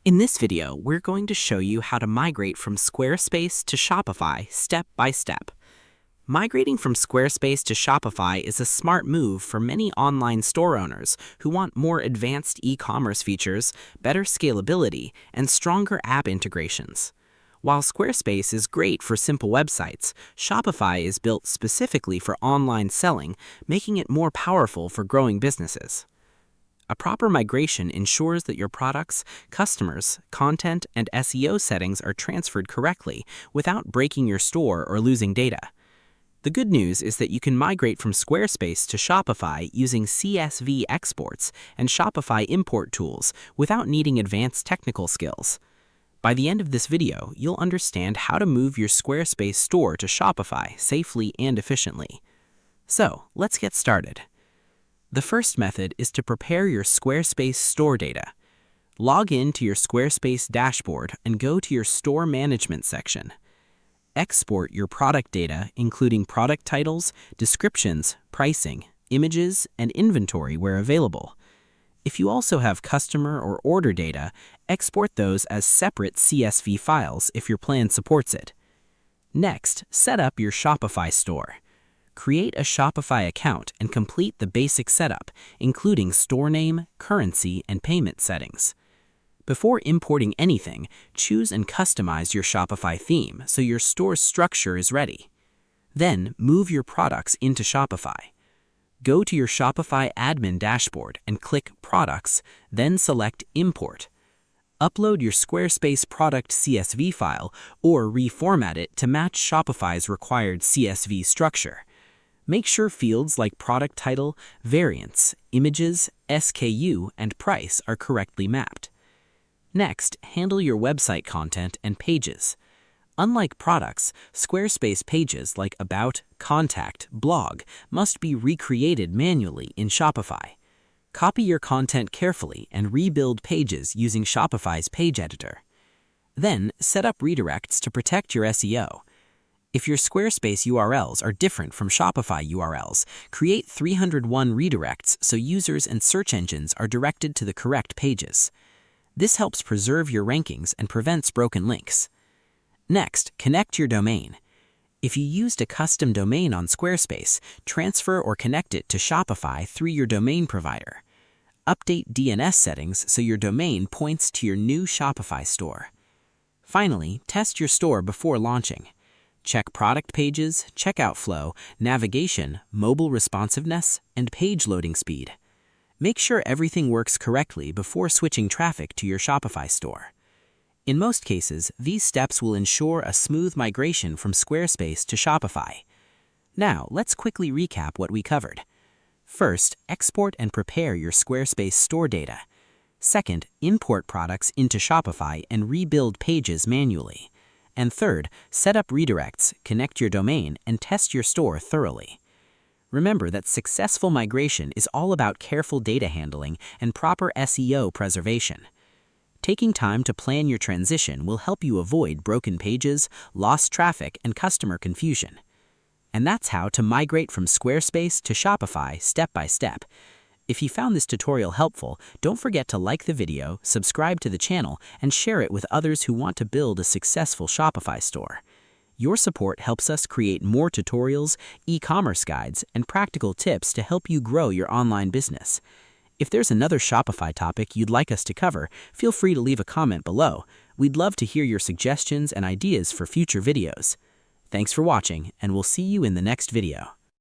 In this video, we're going to show you how to migrate from Squarespace to Shopify step by step. Migrating from Squarespace to Shopify is a smart move for many online store owners who want more advanced e-commerce features, better scalability, and stronger app integrations. While Squarespace is great for simple websites, Shopify is built specifically for online selling, making it more powerful for growing businesses. A proper migration ensures that your products, customers, content, and SEO settings are transferred correctly without breaking your store or losing data. The good news is that you can migrate from Squarespace to Shopify using CSV exports and Shopify import tools without needing advanced technical skills. By the end of this video, you'll understand how to move your Squarespace store to Shopify safely and efficiently. So, let's get started. The first method is to prepare your Squarespace store data. Log in to your Squarespace dashboard and go to your Store Management section. Export your product data, including product titles, descriptions, pricing, images, and inventory where available. If you also have customer or order data, export those as separate CSV files if your plan supports it. Next, set up your Shopify store. Create a Shopify account and complete the basic setup, including store name, currency, and payment settings. Before importing anything, choose and customize your Shopify theme so your store's structure is ready. Then, move your products into Shopify. Go to your Shopify admin dashboard and click Products, then select Import. Upload your Squarespace product CSV file or reformat it to match Shopify's required CSV structure. Make sure fields like product title, variants, images, SKU, and price are correctly mapped. Next, handle your website content and pages. Unlike products, Squarespace pages like About, Contact, Blog must be recreated manually in Shopify. Copy your content carefully and rebuild pages using Shopify's page editor. Then, set up redirects to protect your SEO. If your Squarespace URLs are different from Shopify URLs, create 301 redirects so users and search engines are directed to the correct pages. This helps preserve your rankings and prevents broken links. Next, connect your domain. If you used a custom domain on Squarespace, transfer or connect it to Shopify through your domain provider. Update DNS settings so your domain points to your new Shopify store. Finally, test your store before launching. Check product pages, checkout flow, navigation, mobile responsiveness, and page loading speed. Make sure everything works correctly before switching traffic to your Shopify store. In most cases, these steps will ensure a smooth migration from Squarespace to Shopify. Now, let's quickly recap what we covered. First, export and prepare your Squarespace store data. Second, import products into Shopify and rebuild pages manually. And third, set up redirects, connect your domain, and test your store thoroughly. Remember that successful migration is all about careful data handling and proper SEO preservation. Taking time to plan your transition will help you avoid broken pages, lost traffic, and customer confusion. And that's how to migrate from Squarespace to Shopify step by step. If you found this tutorial helpful, don't forget to like the video, subscribe to the channel, and share it with others who want to build a successful Shopify store. Your support helps us create more tutorials, e-commerce guides, and practical tips to help you grow your online business. If there's another Shopify topic you'd like us to cover, feel free to leave a comment below. We'd love to hear your suggestions and ideas for future videos. Thanks for watching, and we'll see you in the next video.